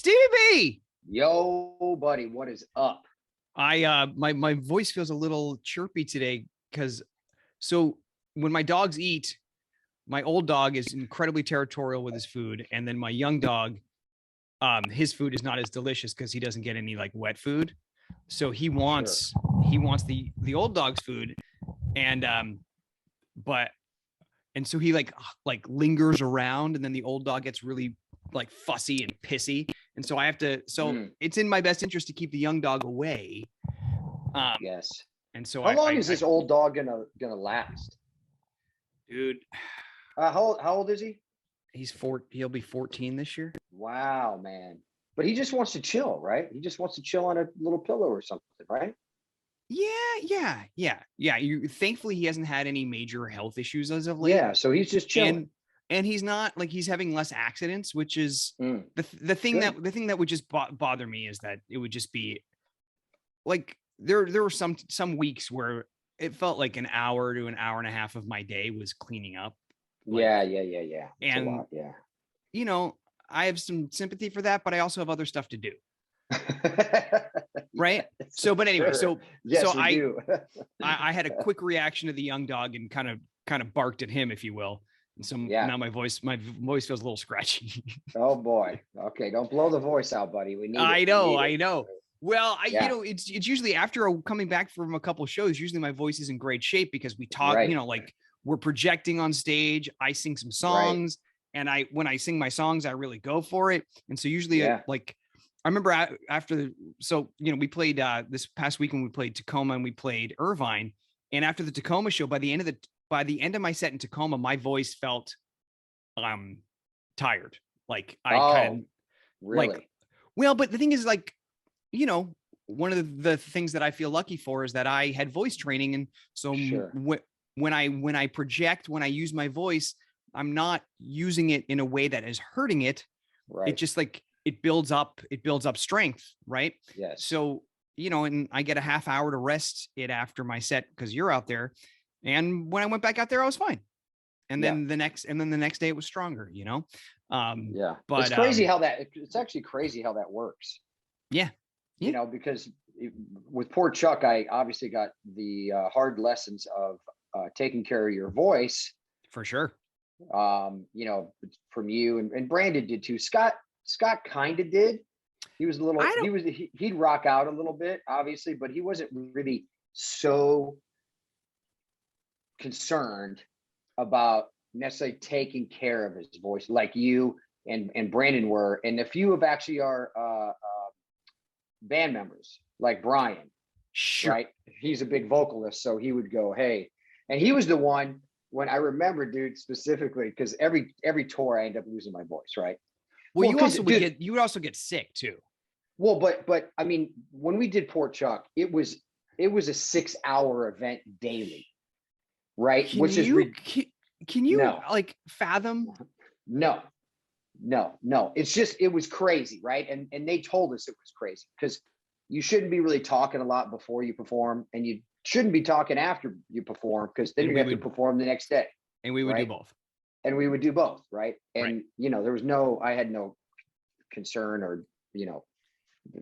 Stevie. Yo, buddy, what is up? My voice feels a little chirpy today because so when my dogs eat, my old dog is incredibly territorial with his food, and then my young dog, his food is not as delicious because he doesn't get any like wet food. So he Sure. wants the old dog's food, and but and so he like lingers around, and then the old dog gets really like fussy and pissy, and so I have to. So it's in my best interest to keep the young dog away. Yes. And so How long is this old dog gonna last? dude, How old is he? he'll be 14 this year. Wow, man. But he just wants to chill, right? He just wants to chill on a little pillow or something, right? Yeah. Thankfully he hasn't had any major health issues as of late. Yeah, so he's just chilling. And he's not like he's having less accidents, which is the thing Good. the thing that would just bother me is that it would just be like there were some weeks where it felt like an hour to an hour and a half of my day was cleaning up. Like, Yeah. It's a and lot, yeah. you know, I have some sympathy for that, but I also have other stuff to do. Right. So, but anyway, Sure. Yes, so we do. I had a quick reaction to the young dog and kind of barked at him, if you will. And so now my voice feels a little scratchy. Oh boy. Okay, don't blow the voice out, buddy. We need I it. know. Well, Yeah. it's usually after coming back from a couple shows, usually my voice is in great shape because we talk, Right. like we're projecting on stage. I sing some songs, and when I sing my songs, I really go for it. And so usually like I remember after, so, we played this past weekend, we played Tacoma and we played Irvine. And after the Tacoma show, by the end of my set in Tacoma, my voice felt tired. Like really? like, well, but the thing is, like, one of the things that I feel lucky for is that I had voice training. And so Sure. when I project, when I use my voice, I'm not using it in a way that is hurting it. Right. It just like, it builds up strength. Right. Yes. So, and I get a half hour to rest it after my set because you're out there. And when I went back out there, I was fine. And then the next day it was stronger, Yeah. But it's crazy it's actually crazy how that works. Yeah. Because with poor Chuck, I obviously got the hard lessons of taking care of your voice. For sure. From you and Brandon did too. Scott kind of did. He was a little, he'd rock out a little bit, obviously, but he wasn't really so concerned about necessarily taking care of his voice like you and Brandon were. And a few of actually our band members, like Brian, sure. Right? He's a big vocalist, so he would go, hey, and he was the one when I remember, dude, specifically, because every tour I end up losing my voice, right? Well, you would also get sick too. Well, but I mean, when we did Port Chuck, it was a 6-hour event daily, right? Can you like fathom? No. It's just, it was crazy, right? And they told us it was crazy because you shouldn't be really talking a lot before you perform, and you shouldn't be talking after you perform because then you have to perform the next day. And we would do both. And we would do both, right? And I had no concern or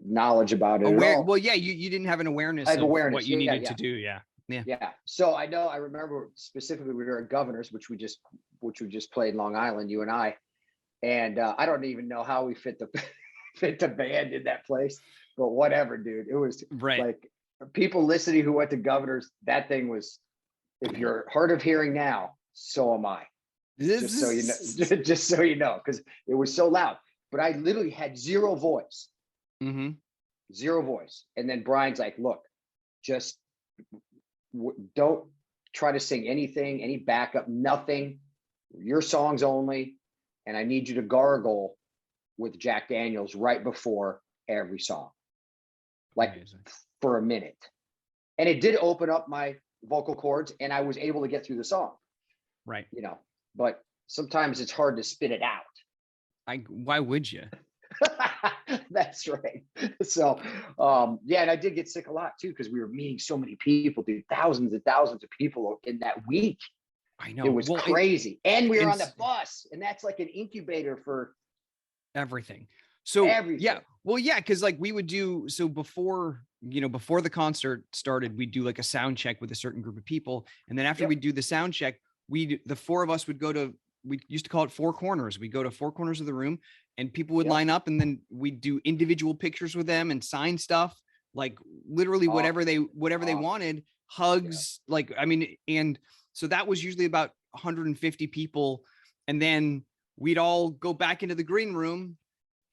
knowledge about it at all. Well, yeah, you didn't have an awareness of what you needed to do. Yeah. So I remember specifically we were at Governor's, which we just played in Long Island, you and I I don't even know how we fit the band in that place, but whatever, dude. It was like people listening who went to Governor's. That thing was, if you're hard of hearing now, so am I. Just so you know, because it was so loud. But I literally had zero voice. Mm-hmm. Zero voice. And then Brian's like, look, just don't try to sing anything, any backup, nothing. Your songs only. And I need you to gargle with Jack Daniels right before every song, like for a minute. And it did open up my vocal cords, and I was able to get through the song. Right. But sometimes it's hard to spit it out. Why would you? That's right. So, and I did get sick a lot too, because we were meeting so many people, dude, thousands and thousands of people in that week. I know. It was crazy. And we were on the bus, and that's like an incubator for everything. So Everything. yeah, well, yeah, because like we would do so before, before the concert started, we'd do like a sound check with a certain group of people. And then after we do the sound check, the four of us would go to, we used to call it four corners. We go to four corners of the room and people would line up, and then we'd do individual pictures with them and sign stuff, like literally whatever they wanted, hugs, like, I mean, and so that was usually about 150 people. And then we'd all go back into the green room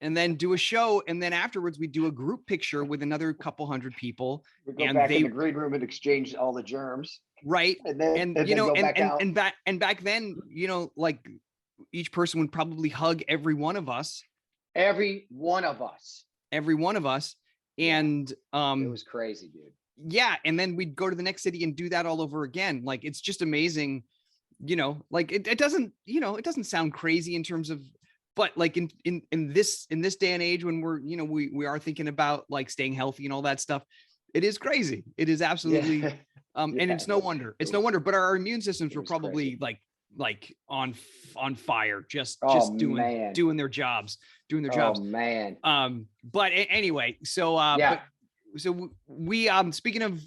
and then do a show. And then afterwards we do a group picture with another couple hundred people. We go back in the green room and exchange all the germs. Right. And back then, like each person would probably hug every one of us. Every one of us. And it was crazy, dude. Yeah. And then we'd go to the next city and do that all over again. Like, it's just amazing, like it doesn't, it doesn't sound crazy in terms of, but like in this day and age when we're, we are thinking about like staying healthy and all that stuff, it is crazy. It is absolutely, and it's no wonder, but our immune systems were probably crazy. like on fire, just doing their jobs. Oh man. But anyway, so so we speaking of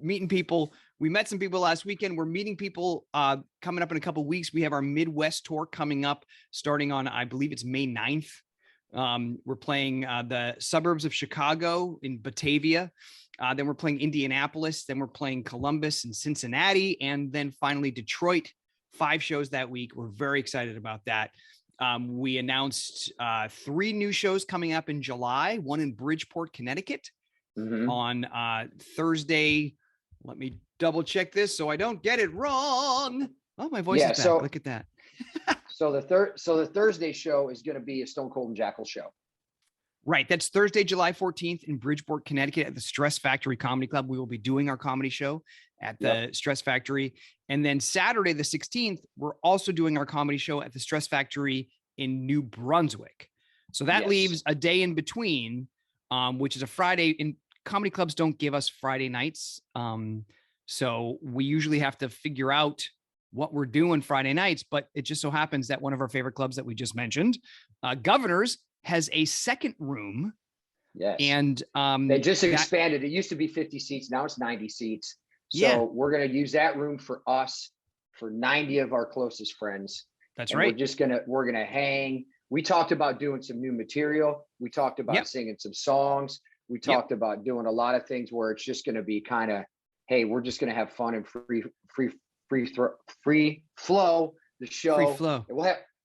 meeting people, we met some people last weekend. We're meeting people coming up in a couple of weeks. We have our Midwest tour coming up starting on, I believe it's May 9th. We're playing the suburbs of Chicago in Batavia. Then we're playing Indianapolis. Then we're playing Columbus and Cincinnati. And then finally Detroit. 5 shows that week. We're very excited about that. We announced 3 new shows coming up in July, one in Bridgeport, Connecticut on Thursday. Let me double check this so I don't get it wrong. Oh, my voice is back. So, look at that. So the Thursday show is going to be a Stone Cold and Jackal show. Right. That's Thursday, July 14th in Bridgeport, Connecticut at the Stress Factory Comedy Club. We will be doing our comedy show at the Stress Factory. And then Saturday, the 16th, we're also doing our comedy show at the Stress Factory in New Brunswick. So that leaves a day in between, which is a Friday. And comedy clubs don't give us Friday nights. So we usually have to figure out what we're doing Friday nights. But it just so happens that one of our favorite clubs that we just mentioned, Governors, has a second room. Yes. And they just expanded. It used to be 50 seats. Now it's 90 seats. So we're going to use that room for us, for 90 of our closest friends. That's right. We're going to hang. We talked about doing some new material. We talked about singing some songs. We talked about doing a lot of things where it's just going to be kind of, hey, we're just going to have fun and free flow the show. Free flow.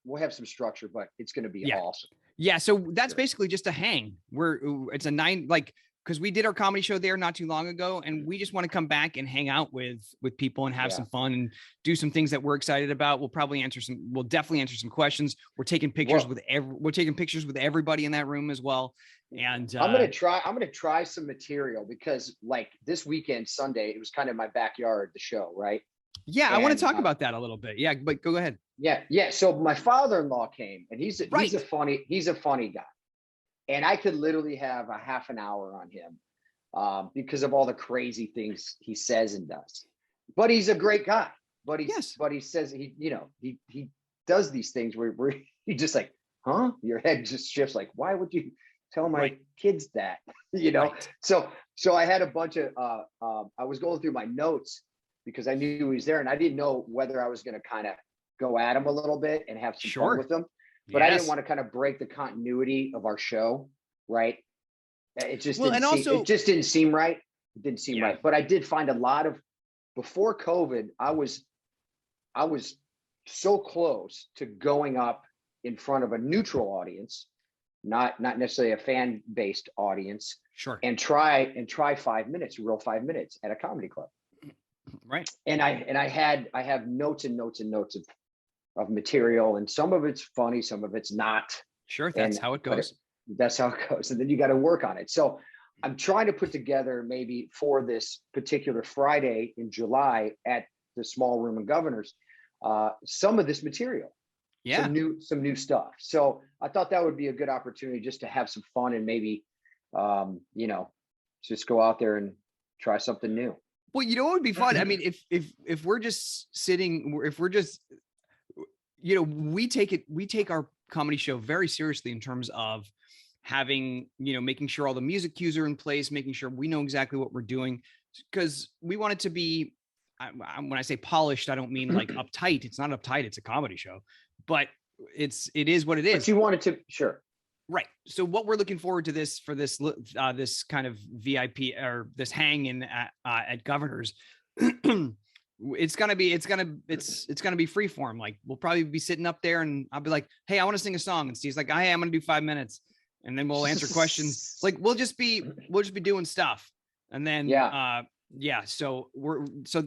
We'll have some structure, but it's going to be awesome. Yeah. So that's basically just a hang. It's a 9, like, because we did our comedy show there not too long ago, and we just want to come back and hang out with people and have some fun and do some things that we're excited about. We'll definitely answer some questions. We're taking pictures with everybody in that room as well. And I'm going to try some material because like this weekend, Sunday, it was kind of my backyard, the show, right? Yeah. I want to talk about that a little bit. Yeah, but go ahead. Yeah. So my father-in-law came, and he's a funny guy. And I could literally have a half an hour on him because of all the crazy things he says and does. But he's a great guy. But he says he does these things where he just like, huh? Your head just shifts. Like, why would you tell my kids that? Right. So I had a bunch of I was going through my notes because I knew he was there, and I didn't know whether I was going to kind of go at him a little bit and have some fun with him. But I didn't want to kind of break the continuity of our show, right? It just didn't seem right. It didn't seem right. But I did find a lot of, before COVID, I was so close to going up in front of a neutral audience, not necessarily a fan-based audience, and try 5 minutes, real 5 minutes at a comedy club, right? And I have notes and notes and notes of material, and some of it's funny, some of it's not. Sure, that's how it goes. That's how it goes, and then you got to work on it. So I'm trying to put together maybe for this particular Friday in July at the small room in Governors, some of this material, some new stuff. So I thought that would be a good opportunity just to have some fun and maybe, just go out there and try something new. Well, what would be fun? I mean, if we're just sitting, if we're just, we take our comedy show very seriously in terms of having, making sure all the music cues are in place, making sure we know exactly what we're doing, because we want it to be, when I say polished, I don't mean like uptight. It's not uptight. It's a comedy show, but it is what it is. But you wanted to, sure. Right. So what we're looking forward to this this kind of VIP or this hang in at Governor's, it's gonna be free form. Like we'll probably be sitting up there and I'll be like, hey, I want to sing a song, and Steve's like, hey, I'm gonna do 5 minutes, and then we'll answer questions. Like we'll just be doing stuff, and then So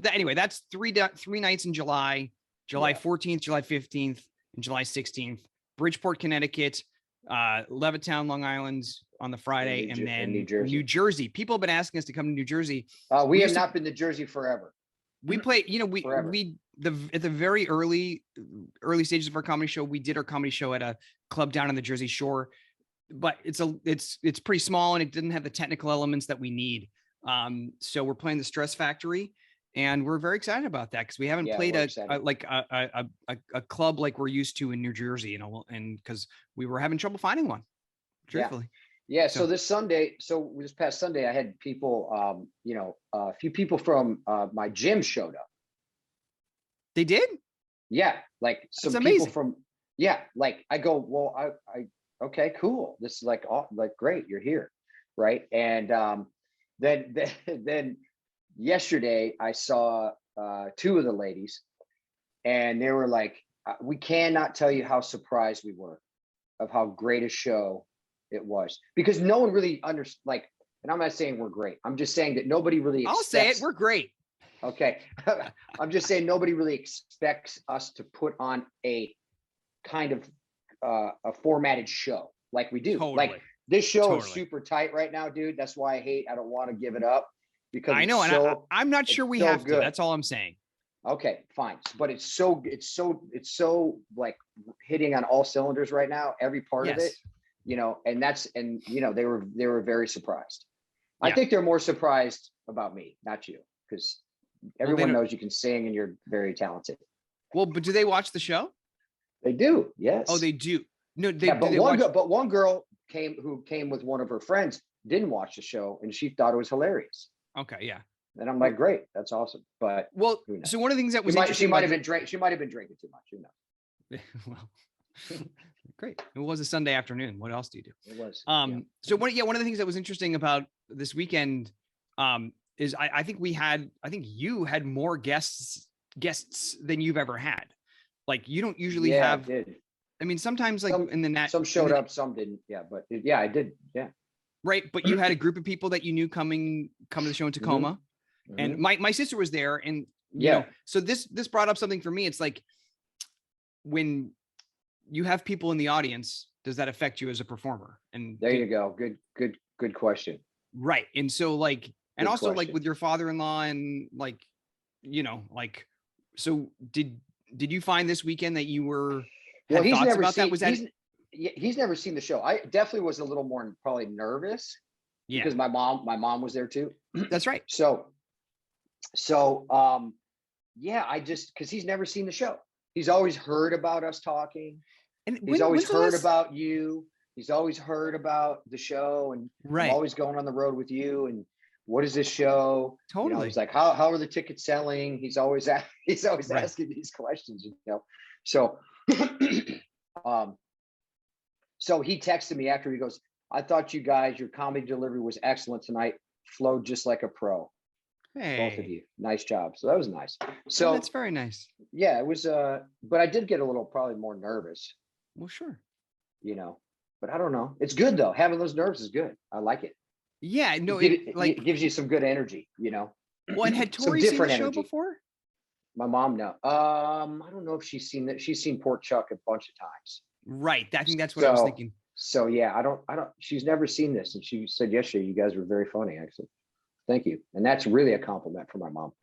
anyway, that's three nights in July 14th, July 15th, and July 16th. Bridgeport, Connecticut. Levittown, Long Island on the Friday, and then New Jersey. People have been asking us to come to New Jersey. We have not been to Jersey forever. We play, at the very early stages of our comedy show, we did our comedy show at a club down on the Jersey Shore, but it's pretty small and it didn't have the technical elements that we need. So we're playing the Stress Factory, and we're very excited about that because we haven't played a club like we're used to in New Jersey, and because we were having trouble finding one, truthfully. Yeah. So this past Sunday, I had people, a few people from my gym showed up. They did? Yeah. Like some people from, like I go, well, I okay, cool. This is like great. You're here. Right. And then yesterday I saw two of the ladies, and they were like, we cannot tell you how surprised we were of how great a show it was, because no one really and I'm not saying we're great. I'm just saying that nobody really I'll say it. We're great. Okay. I'm just saying nobody really expects us to put on a kind of a formatted show like we do. Totally. Like this show is super tight right now, dude. That's why I don't want to give it up, because I know, and I'm not sure we have to. That's all I'm saying. Okay, fine. But it's so like hitting on all cylinders right now, every part of it, and they were very surprised. Yeah. I think they're more surprised about me, not you, because everyone knows you can sing and you're very talented. Well, but do they watch the show? They do. Yes. Oh, they do. No, but one girl who came with one of her friends didn't watch the show, and she thought it was hilarious. Okay, yeah. And I'm like, great, that's awesome. But so one of the things that was she might have been drinking too much. Who knows? Well, great. It was a Sunday afternoon. What else do you do? It was. So one of the things that was interesting about this weekend is I think you had more guests than you've ever had. Like you don't usually have. I did. I mean, sometimes some showed up, some didn't. Yeah, but I did. Yeah. Right, but you had a group of people that you knew come to the show in Tacoma, mm-hmm. and my sister was there, and so this brought up something for me. It's like when you have people in the audience, does that affect you as a performer? And there you go. Good question. Right, and so and also question. Like with your father-in-law, and so did you find this weekend that you were? Well, he's never seen. He's never seen the show. I definitely was a little more probably nervous because my mom was there too. That's right. So I just, cause he's never seen the show. He's always heard about us talking. And he's always heard about you. He's always heard about the show, and I'm always going on the road with you. And what is this show? Totally. He's like, how are the tickets selling? He's always asking these questions, So, so he texted me after. He goes, I thought your comedy delivery was excellent tonight. Flowed just like a pro. Hey, both of you. Nice job. So that was nice. So that's very nice. Yeah, it was, but I did get a little, probably more nervous. Well, sure. But I don't know. It's good though. Having those nerves is good. I like it. Yeah, no, it gives you some good energy, Well, and had Tori seen the show before? My mom, no. I don't know if she's seen that. She's seen Pork Chuck a bunch of times. Right. I think that's what I was thinking. So yeah, I don't, she's never seen this. And she said yesterday, you guys were very funny. I said, thank you. And that's really a compliment for my mom.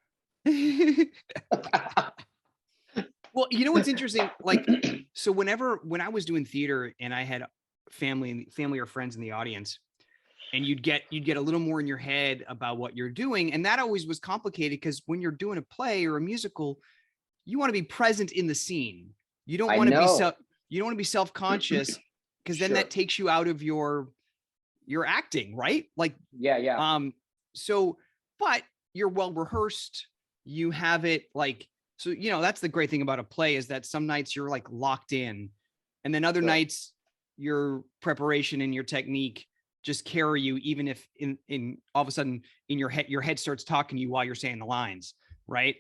Well, what's interesting? So when I was doing theater and I had family or friends in the audience, and you'd get a little more in your head about what you're doing. And that always was complicated because when you're doing a play or a musical, you want to be present in the scene. You don't want to be self-conscious, because then that takes you out of your you're acting, right? Like, yeah. So, but you're well rehearsed. You have it like, so, that's the great thing about a play is that some nights you're like locked in, and then other nights your preparation and your technique just carry you, even if in all of a sudden in your head starts talking to you while you're saying the lines, right?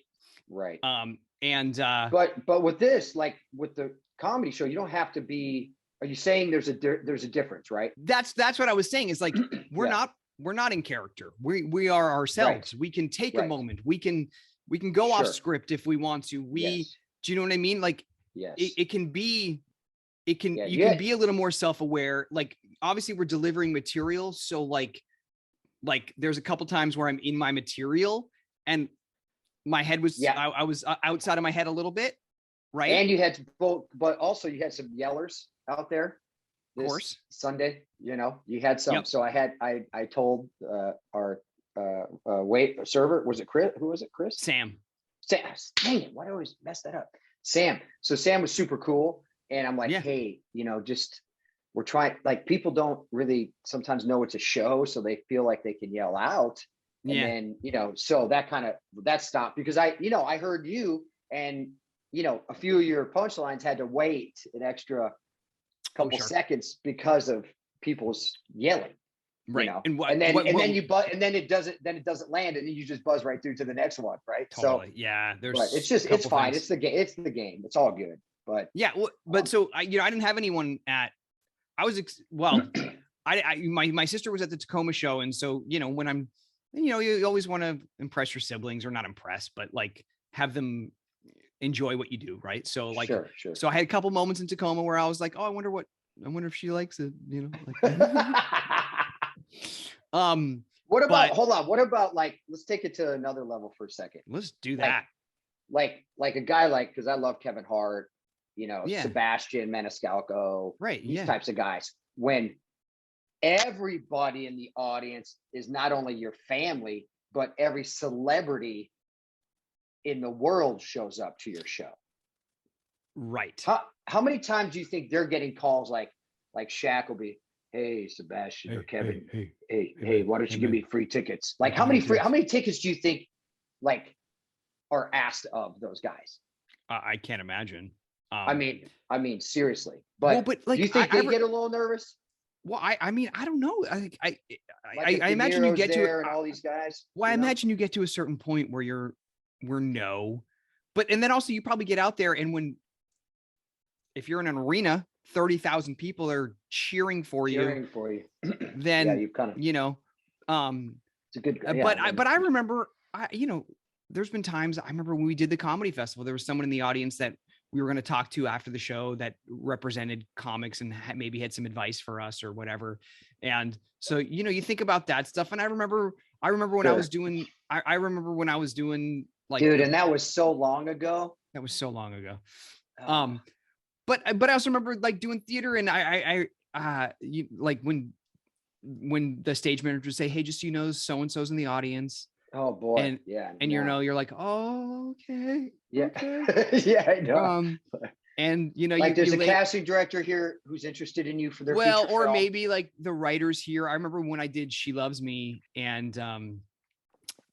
Right. But with this, like with the comedy show, you don't have to be. Are you saying there's a difference, right? That's what I was saying. Is like we're not in character. We are ourselves. Right. We can take a moment. We can go off script if we want to. Do you know what I mean? Like, it can be. You can be a little more self-aware. Like, obviously we're delivering material. So like there's a couple times where I'm in my material and my head was, I was outside of my head a little bit. Right. And you had both, but also you had some yellers out there. Of course. Sunday, you had some. Yep. So I told our server, was it Chris? Who was it? Chris? Sam. Dang it. Why do I always mess that up? Sam. So Sam was super cool. And I'm like, hey, just we're trying, like, people don't really sometimes know it's a show, so they feel like they can yell out. And then, so that stopped because I heard you and, a few of your punchlines had to wait an extra couple seconds because of people's yelling. Right. And then it doesn't land and then you just buzz right through to the next one. Right. Totally. So yeah, it's fine. Things. It's the game. It's all good. But so I didn't have anyone at, my sister was at the Tacoma show. And so, when I'm, you always want to impress your siblings, or not impress, but like have them enjoy what you do. Right. So like, sure. So I had a couple moments in Tacoma where I was like, oh, I wonder if she likes it, like, hold on. What about like, let's take it to another level for a second. Let's do that. Like a guy cause I love Kevin Hart, Sebastian Maniscalco, right? These types of guys. When everybody in the audience is not only your family, but every celebrity in the world shows up to your show. Right. How many times do you think they're getting calls like Shaq will be, hey, Sebastian or Kevin, hey, why don't you give me free tickets? Like how many tickets do you think like are asked of those guys? I can't imagine. I mean, seriously. But like, do you think they get a little nervous? Well, I mean, I don't know. I imagine you get to and all these guys. Well, I imagine you get to a certain point where and then also you probably get out there and if you're in an arena, 30,000 people are cheering for you. Then you kind of, it's a good. But I remember, there's been times I remember when we did the comedy festival, there was someone in the audience that we were going to talk to after the show that represented comics and maybe had some advice for us or whatever. And so, you think about that stuff. And I remember when I was doing, I remember when I was doing like, dude, and that was so long ago. That was so long ago. But I also remember like doing theater and like when the stage manager would say, hey, just, so-and-so's in the audience. Oh boy. And you're like, oh, okay. Yeah. Okay. Yeah, I know. And like there's a casting director here who's interested in you for their feature film. Maybe like the writers here. I remember when I did She Loves Me and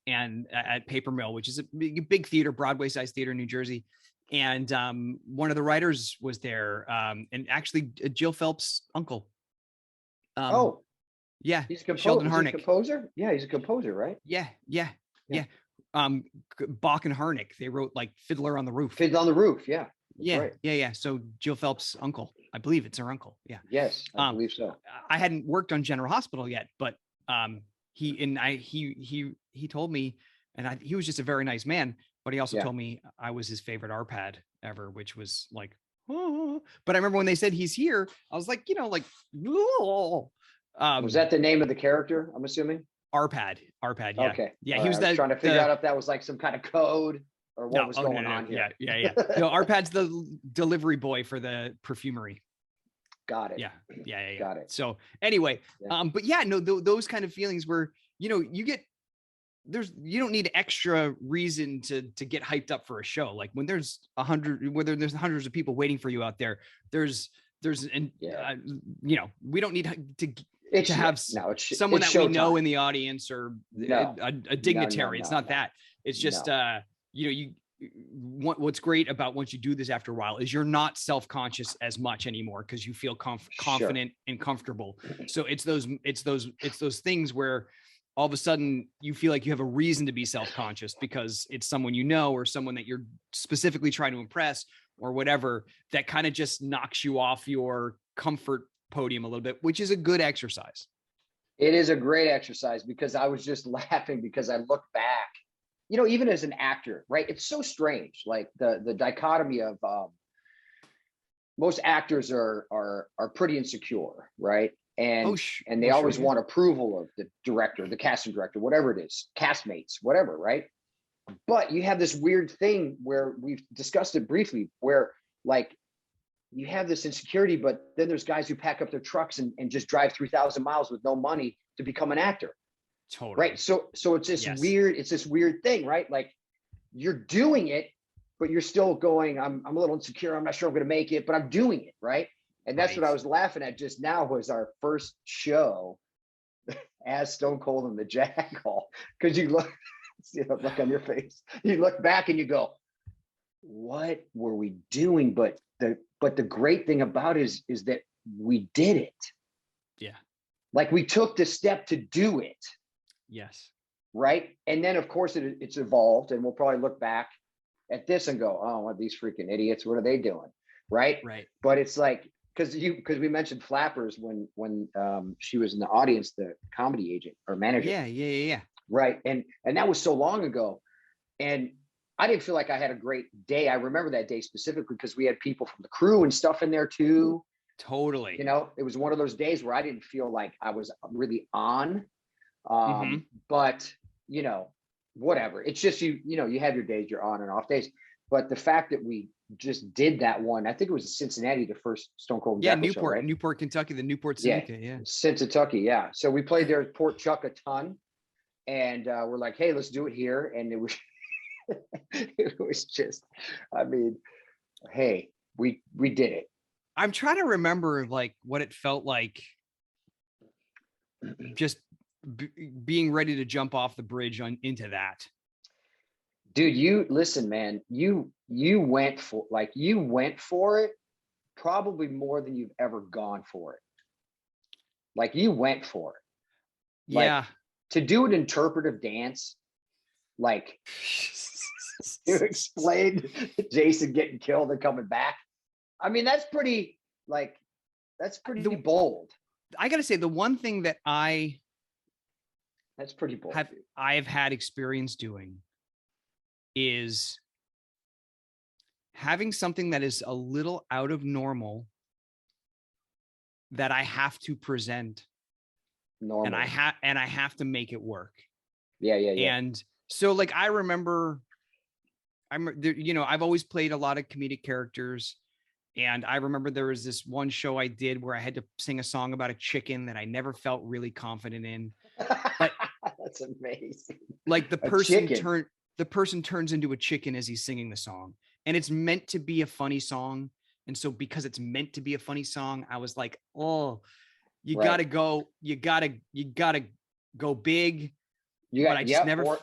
at Paper Mill, which is a big theater, Broadway sized theater in New Jersey. And one of the writers was there. And actually Jill Phelps' uncle. Yeah. He's a composer. Sheldon Harnick. Composer? Yeah, he's a composer, right? Yeah. Bach and Harnick, they wrote like Fiddler on the Roof. Fiddler on the Roof, yeah. Yeah, right. Yeah. So Jill Phelps' uncle, I believe it's her uncle. Yeah. Yes, I believe so. I hadn't worked on General Hospital yet, but he told me, and he was just a very nice man, but he also told me I was his favorite RPAD ever, which was like, oh. But I remember when they said he's here, I was like, oh. Was that the name of the character, I'm assuming? RPAD, yeah. Okay. Yeah, he was trying to figure out if that was like some kind of code or what was going on here. Yeah. No, RPAD's the delivery boy for the perfumery. Got it. Yeah. Got it. So anyway, but yeah, no, those kind of feelings where, you don't need extra reason to get hyped up for a show. Like when there's hundreds of people waiting for you out there, we don't need to to have someone that we know in the audience or a dignitary. It's not that. It's just, what's great about once you do this after a while is you're not self-conscious as much anymore because you feel confident and comfortable. So it's those things where all of a sudden you feel like you have a reason to be self-conscious because it's someone you know or someone that you're specifically trying to impress or whatever, that kind of just knocks you off your comfort podium a little bit, which is a good exercise. It is a great exercise because I was just laughing because I look back, even as an actor, right? It's so strange. Like the dichotomy of most actors are pretty insecure, right? And they always want approval of the director, the casting director, whatever it is, castmates, whatever, right? But you have this weird thing where we've discussed it briefly, where like you have this insecurity, but then there's guys who pack up their trucks and just drive 3,000 miles with no money to become an actor. Totally. Right. So it's this weird thing, right? Like you're doing it, but you're still going, I'm a little insecure. I'm not sure I'm going to make it, but I'm doing it. Right. And that's what I was laughing at just now was our first show as Stone Cold and the Jackal. Cause you look, see the look on your face. You look back and you go, what were we doing? But the great thing about it is that we did it. Yeah. Like we took the step to do it. Yes. Right. And then of course it's evolved and we'll probably look back at this and go, oh, what these freaking idiots, what are they doing? Right. Right. But it's like, because we mentioned Flappers when she was in the audience, the comedy agent or manager. Yeah. Right. And that was so long ago. And I didn't feel like I had a great day. I remember that day specifically because we had people from the crew and stuff in there too. Totally. It was one of those days where I didn't feel like I was really on. But whatever. It's just you have your days, you're on and off days. But the fact that we just did that one, I think it was in Cincinnati, the first Stone Cold Newport, show, right? Newport, Kentucky, the Newport Syndicate, Cincinnati, yeah. So we played there at Port Chuck a ton, and we're like, hey, let's do it here, and it was it was just, I mean, hey, we did it. I'm trying to remember like what it felt like, just being ready to jump off the bridge into that. Dude, you listen, man, you went for it probably more than you've ever gone for it. Like you went for it. Yeah. Like, to do an interpretive dance, like to explain Jason getting killed and coming back. I mean, that's pretty bold. I got to say, the one thing that that's pretty bold. I've had experience doing is having something that is a little out of normal that I have to present normal, and I have to make it work. Yeah. And so like I've always played a lot of comedic characters, and I remember there was this one show I did where I had to sing a song about a chicken that I never felt really confident in. But that's amazing. Like the person turns into a chicken as he's singing the song, and it's meant to be a funny song. And so because it's meant to be a funny song, I was like, oh, you gotta go big. But I just never,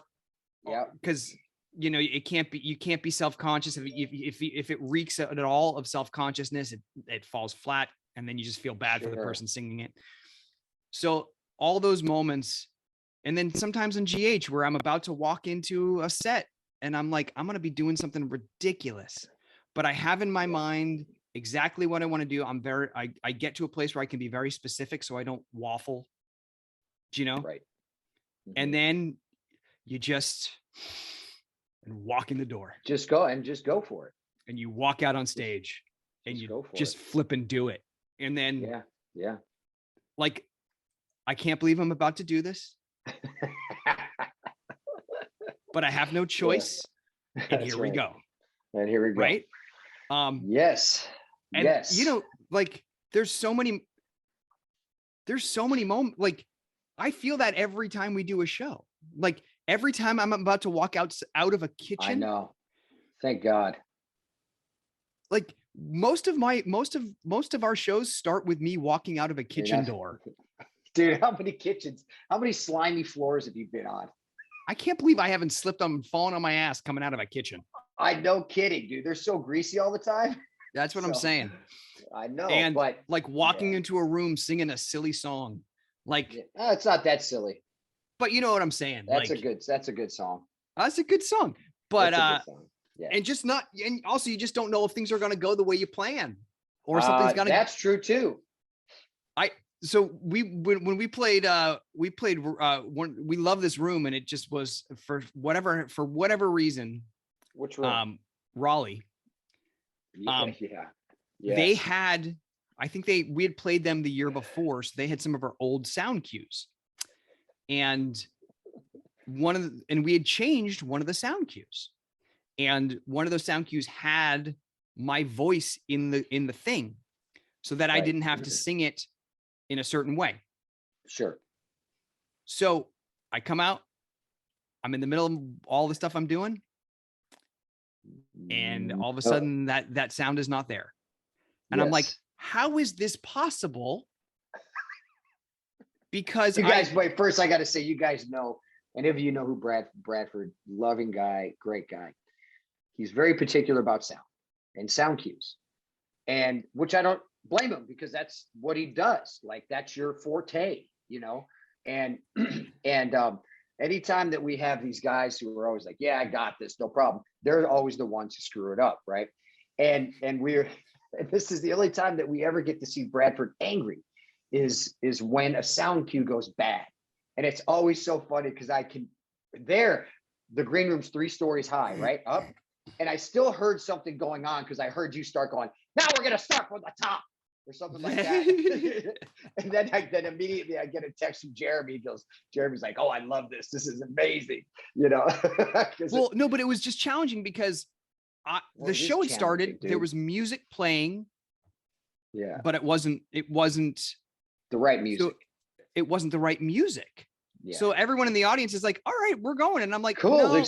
because you can't be self-conscious. If it reeks at all of self-consciousness, it falls flat, and then you just feel bad for the person singing it. So all those moments. And then sometimes in GH where I'm about to walk into a set and I'm like, I'm going to be doing something ridiculous, but I have in my mind exactly what I want to do. I get to a place where I can be very specific so I don't waffle, Right. Mm-hmm. And then you just walk in the door. Just go for it. And you walk out on stage and you just flip and do it. And then, yeah. Like, I can't believe I'm about to do this. But I have no choice. Yeah. And here we go. And here we go. Right. Yes. And like there's so many moments. Like I feel that every time we do a show, like every time I'm about to walk out of a kitchen. I know. Thank God. Like most of our shows start with me walking out of a kitchen door. Dude, how many slimy floors have you been on? I can't believe I haven't slipped on fallen on my ass coming out of a kitchen. No kidding, dude. They're so greasy all the time. That's what I'm saying. I know, and but like walking into a room singing a silly song, like it's not that silly. But you know what I'm saying. That's a good song. That's a good song. But good song. Yeah. And also you just don't know if things are gonna go the way you plan. Or something's gonna That's true too. So when we played we love this room, and it just was for whatever reason. Which room? Raleigh. They had, I think we had played them the year before, so they had some of our old sound cues. And we had changed one of the sound cues. And one of those sound cues had my voice in the thing, so that I didn't have to sing it in a certain way. Sure. So I come out, I'm in the middle of all the stuff I'm doing, and all of a sudden that sound is not there. And I'm like, how is this possible? Because wait, first I got to say, you guys know, any of you know who Bradford, loving guy, great guy. He's very particular about sound and sound cues, and which I don't blame him, because that's what he does. Like, that's your forte, and anytime that we have these guys who are always like, yeah, I got this, no problem, they're always the ones who screw it up, right? And this is the only time that we ever get to see Bradford angry is when a sound cue goes bad. And it's always so funny, because the green room's 3 stories high, right up, and I still heard something going on, because I heard you start going, now we're gonna start from the top, or something like that. And then immediately I get a text from Jeremy. Jeremy's like, oh, I love this. This is amazing. Well, no, but it was just challenging, because the show had started, there was music playing. Yeah. But it wasn't the right music. So it wasn't the right music. Yeah. So everyone in the audience is like, all right, we're going. And I'm like, cool.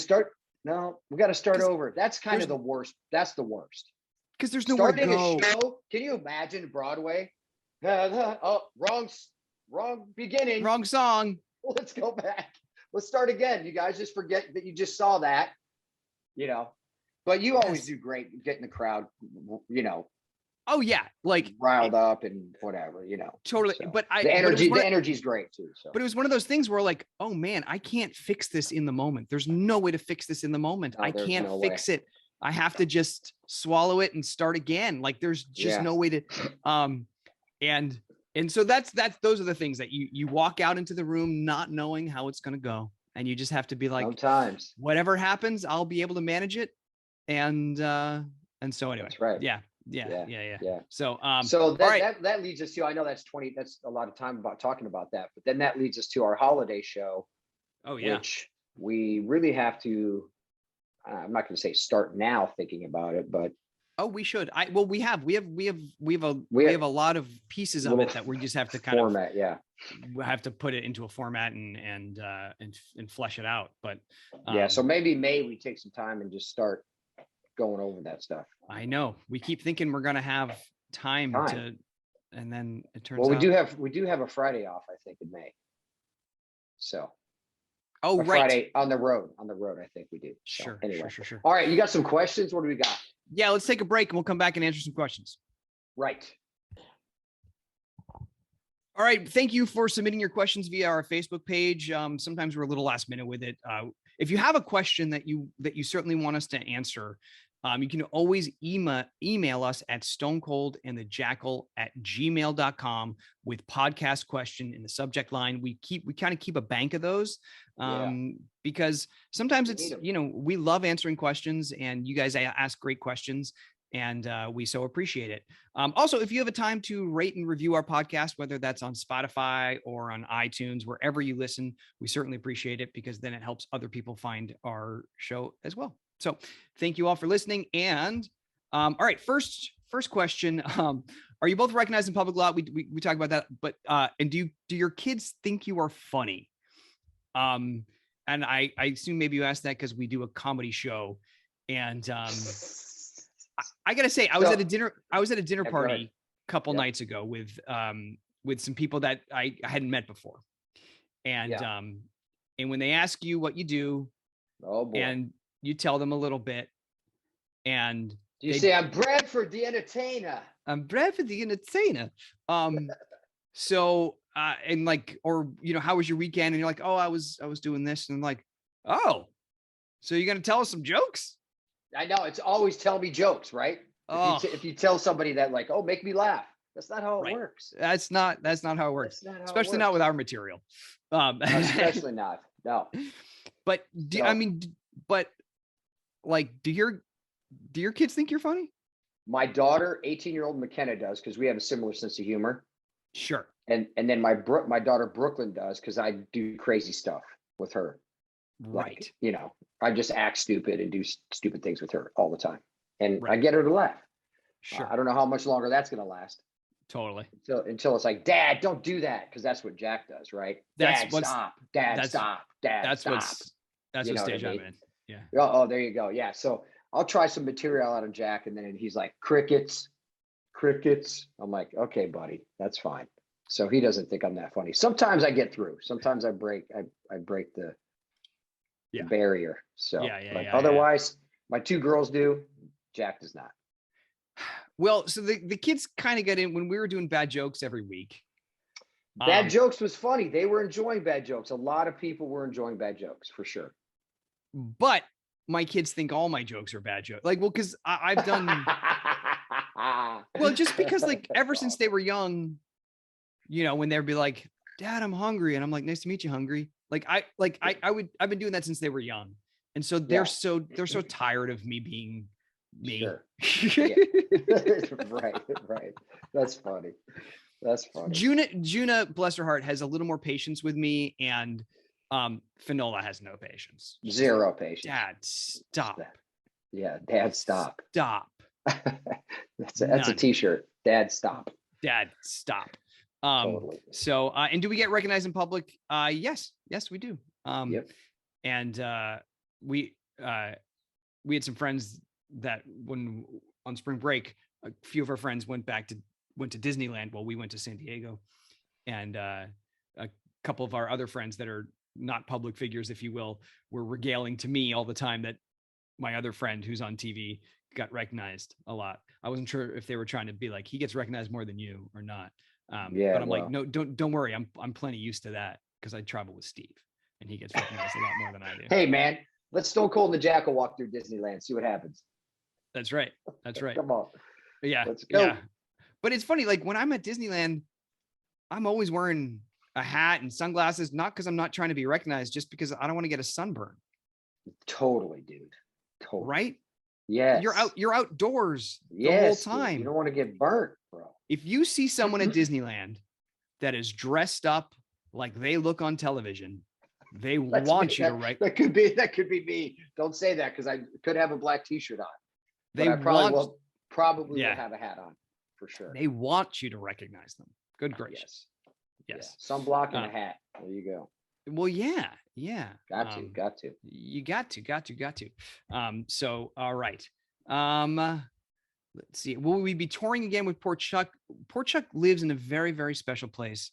No, we got to start over. That's kind of the worst. That's the worst. Because there's nowhere to go. A show, can you imagine Broadway? Oh, wrong beginning. Wrong song. Let's go back. Let's start again. You guys just forget that you just saw that, But you always do great getting the crowd, Oh yeah, like riled up and whatever, Totally. So, but the energy's great too. So. But it was one of those things where, like, oh man, I can't fix this in the moment. There's no way to fix this in the moment. I can't fix it. I have to just swallow it and start again. Like, there's just no way to, and so those are the things that you walk out into the room not knowing how it's going to go. And you just have to be like, sometimes whatever happens, I'll be able to manage it. And so anyway, that's right. Yeah. So, that leads us to, I know that's a lot of time about talking about that, but then that leads us to our holiday show. Oh yeah. Which we really have to, I'm not going to say start now thinking about it, but we should. We have a lot of pieces of it that we just have to kind format, we have to put it into a format and flesh it out. But so maybe we take some time and just start going over that stuff. I know we keep thinking we're going to have time to, and then it turns out we do have a Friday off, I think, in May. So right. Friday on the road, I think we do. So, sure. Anyway. Sure. All right. You got some questions? What do we got? Yeah. Let's take a break and we'll come back and answer some questions. Right. All right. Thank you for submitting your questions via our Facebook page. Sometimes we're a little last minute with it. If you have a question that you certainly want us to answer, you can always email us at stonecoldandthejackal@gmail.com with podcast question in the subject line. We kind of keep a bank of those because sometimes it's, we love answering questions, and you guys ask great questions, and we so appreciate it. Also, if you have a time to rate and review our podcast, whether that's on Spotify or on iTunes, wherever you listen, we certainly appreciate it, because then it helps other people find our show as well. So thank you all for listening. And all right, first question. Are you both recognized in public a lot? We talk about that, but and do your kids think you are funny? And I assume maybe you asked that because we do a comedy show, and I gotta say, I was at a dinner party a couple nights ago with with some people that I hadn't met before. And and when they ask you what you do, and you tell them a little bit, and you say, I'm Bradford the entertainer. I'm Bradford the entertainer. So and like, or how was your weekend? And you're like, oh, I was doing this, and I'm like, oh, so you're gonna tell us some jokes? I know, it's always tell me jokes, right? If you tell somebody that, like, oh, make me laugh, that's not how it works. That's not how it works. Especially not with our material. Especially not. No. But but like, do your kids think you're funny? My daughter, 18-year-old McKenna, does, because we have a similar sense of humor. Sure. And then my daughter Brooklyn does, because I do crazy stuff with her. Right. Like, I just act stupid and do stupid things with her all the time. And I get her to laugh. Sure. I don't know how much longer that's going to last. Totally. Until it's like, Dad, don't do that. Because that's what Jack does, right? Dad, stop. Dad, stop. Dad, stop. That's what stage I'm in. Yeah. Oh, there you go. Yeah. So I'll try some material out of Jack. And then he's like, crickets. I'm like, okay, buddy, that's fine. So he doesn't think I'm that funny. Sometimes I get through. Sometimes I break the barrier. So otherwise, my two girls do. Jack does not. Well, so the kids kind of get in when we were doing bad jokes every week. Bad jokes was funny. They were enjoying bad jokes. A lot of people were enjoying bad jokes, for sure. But my kids think all my jokes are bad jokes. Like, well, because I've done well, just because, like, ever since they were young, when they'd be like, Dad, I'm hungry. And I'm like, nice to meet you, hungry. I've been doing that since they were young. And so they're so tired of me being me. Sure. Right. That's funny. Juna, bless her heart, has a little more patience with me, and Finola has no patience. Zero patience. Dad, stop. Yeah, Dad, stop. Stop. That's a t-shirt. Dad, stop. Dad, stop. Totally. So and do we get recognized in public? Yes, we do. Yep. And we had some friends that when on spring break, a few of our friends went to Disneyland while we went to San Diego, and a couple of our other friends that are not public figures, if you will, were regaling to me all the time that my other friend who's on TV got recognized a lot. I wasn't sure if they were trying to be like, he gets recognized more than you or not. But I'm like, no, don't worry. I'm plenty used to that because I travel with Steve and he gets recognized a lot more than I do. Hey man, let's Stone Cold and the Jackal walk through Disneyland. See what happens. That's right. Come on. Yeah. Let's go. Yeah. But it's funny. Like when I'm at Disneyland, I'm always wearing a hat and sunglasses, not because I'm not trying to be recognized, just because I don't want to get a sunburn. Totally, dude. Totally. Right? Yeah. You're outdoors the whole time. Dude, you don't want to get burnt, bro. If you see someone at Disneyland that is dressed up like they look on television, they want you to write. That could be me. Don't say that, because I could have a black t-shirt on. They probably will have a hat on for sure. They want you to recognize them. Good gracious. Yes. Yeah. Sunblock and a hat. There you go. Well, yeah. Got to. You got to. So, all right. Let's see. Will we be touring again with Poor Chuck? Poor Chuck lives in a very, very special place.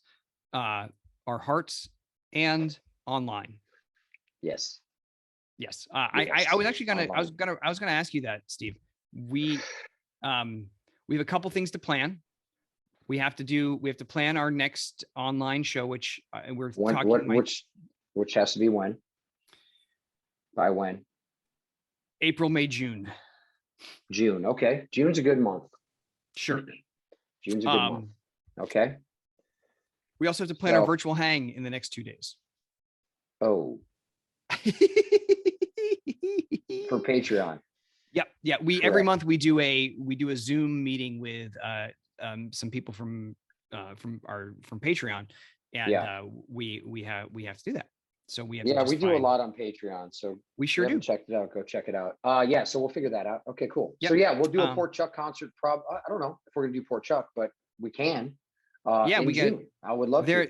Our hearts and online. Yes. I was actually gonna ask you that, Steve. We have a couple things to plan. We have to plan our next online show, which which has to be when? By when? April, May, June. June. Okay. June's a good month. Sure. June's a good month. Okay. We also have to plan our virtual hang in the next 2 days. Oh. For Patreon. Yep. Yeah. Every month we do a Zoom meeting with some people from Patreon, and we have to do that. So we have we do a lot on Patreon. So we sure do. Check it out. Go check it out. So we'll figure that out. Okay, cool. Yep. So we'll do a Poor Chuck concert. I don't know if we're gonna do Poor Chuck, but we can. We get. I would love to.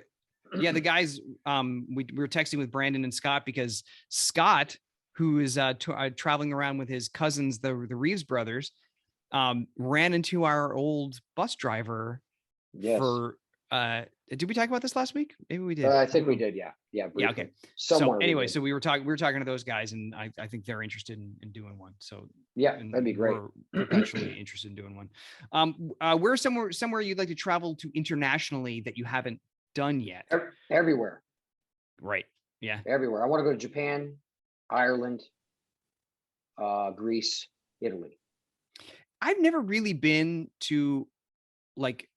Yeah, the guys. We were texting with Brandon and Scott, because Scott, who is traveling around with his cousins, the Reeves brothers, ran into our old bus driver for Did we talk about this last week? Maybe we did. I think we did. Yeah. Yeah. Yeah. Okay. Somewhere so anyway, so we were talking to those guys, and I think they're interested in doing one. So yeah, that'd be great. We're perpetually interested in doing one. Where's somewhere you'd like to travel to internationally that you haven't done yet? Everywhere. Right. Yeah. Everywhere. I want to go to Japan, Ireland, Greece, Italy. I've never really been to like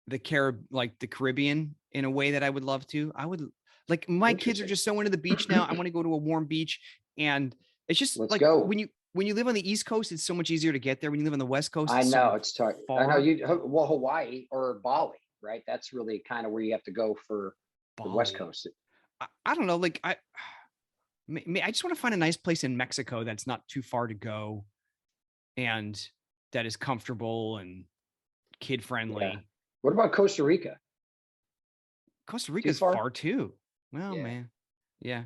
the Caribbean in a way that I would love to. I would like, my kids are just so into the beach now. I want to go to a warm beach, and it's just when you live on the East Coast, it's so much easier to get there. When you live on the West Coast, I know it's tough. I know Hawaii or Bali, right? That's really kind of where you have to go for the West Coast. I don't know. Like I just want to find a nice place in Mexico that's not too far to go, and that is comfortable and kid friendly. Yeah. What about Costa Rica? Costa Rica's far too. Well, man. Yeah.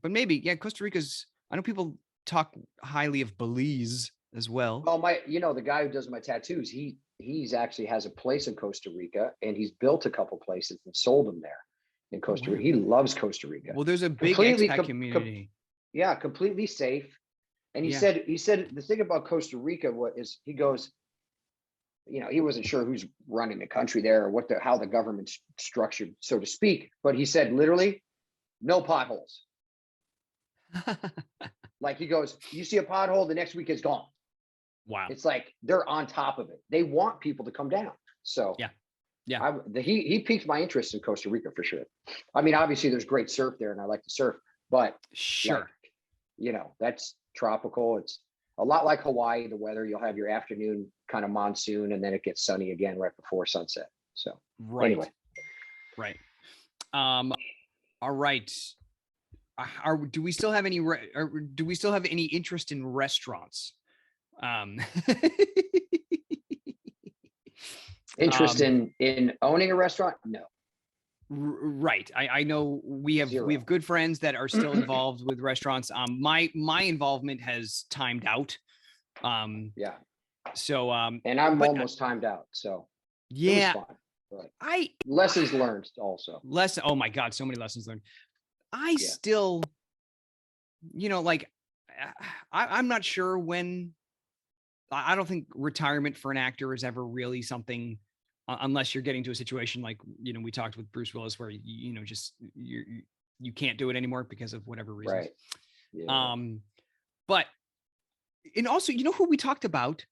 But maybe, Costa Rica's, I know people talk highly of Belize as well. Oh, the guy who does my tattoos, he's actually has a place in Costa Rica, and he's built a couple places and sold them there in Costa Rica. He loves Costa Rica. Well, there's a big expat community. Completely safe. And he said the thing about Costa Rica he goes, he wasn't sure who's running the country there or how the government's structured, so to speak. But he said, literally, no potholes. Like, he goes, you see a pothole, the next week it's gone. Wow. It's like they're on top of it. They want people to come down. So yeah. He piqued my interest in Costa Rica for sure. I mean, obviously there's great surf there, and I like to surf, but sure, that's tropical. It's a lot like Hawaii. The weather, you'll have your afternoon kind of monsoon, and then it gets sunny again right before sunset. So anyway. Right. All right. Do we still have any interest in restaurants? Interest in owning a restaurant? No. Right. I know we have good friends that are still involved with restaurants. My involvement has timed out. Yeah. So and I'm almost timed out. So yeah. It was fun, lessons learned also. Oh my God, so many lessons learned. I still, I'm not sure when. I don't think retirement for an actor is ever really something, unless you're getting to a situation like, we talked with Bruce Willis, where you can't do it anymore because of whatever reasons. Right. Yeah. But, and also, who we talked about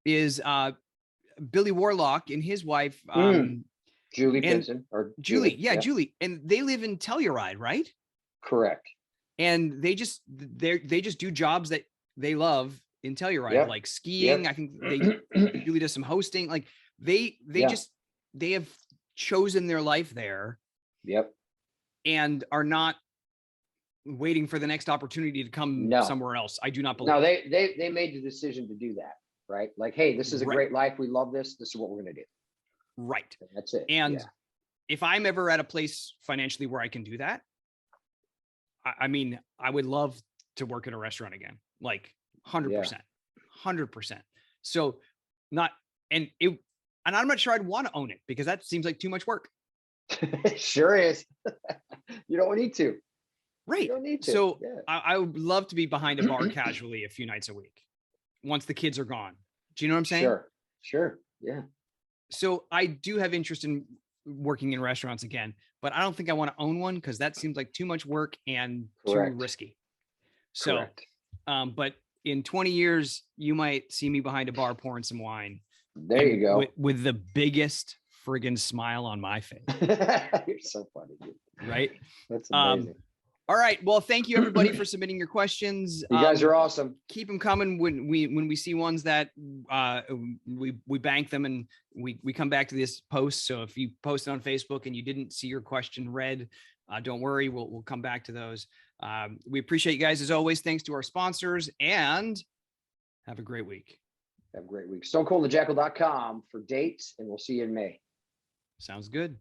is Billy Warlock and his wife, Julie Benson, or Julie. Yeah, Julie. And they live in Telluride, right? Correct. And they just do jobs that they love in Telluride, like skiing. I think Julie does some hosting. Like they have chosen their life there. Yep. And are not waiting for the next opportunity to come somewhere else. I do not believe. No, they made the decision to do that, right? Like, hey, this is a great life. We love this. This is what we're going to do. Right. And that's it. And if I'm ever at a place financially where I can do that, I mean, I would love to work at a restaurant again, like 100%, 100%. So and I'm not sure I'd want to own it, because that seems like too much work. It sure is. You don't need to. Right. You don't need to. So I would love to be behind a bar casually a few nights a week once the kids are gone. Do you know what I'm saying? Sure. Yeah. So I do have interest in working in restaurants again, but I don't think I want to own one, because that seems like too much work and too risky. So, but in 20 years, you might see me behind a bar pouring some wine. There you go. With the biggest friggin' smile on my face. You're so funny, dude. Right? That's amazing. All right. Well, thank you everybody for submitting your questions. You guys are awesome. Keep them coming. When we see ones that we bank them and we come back to this post. So if you posted on Facebook and you didn't see your question read, don't worry. We'll come back to those. We appreciate you guys as always. Thanks to our sponsors, and have a great week. Have a great week. StoneColdTheJackal.com for dates, and we'll see you in May. Sounds good.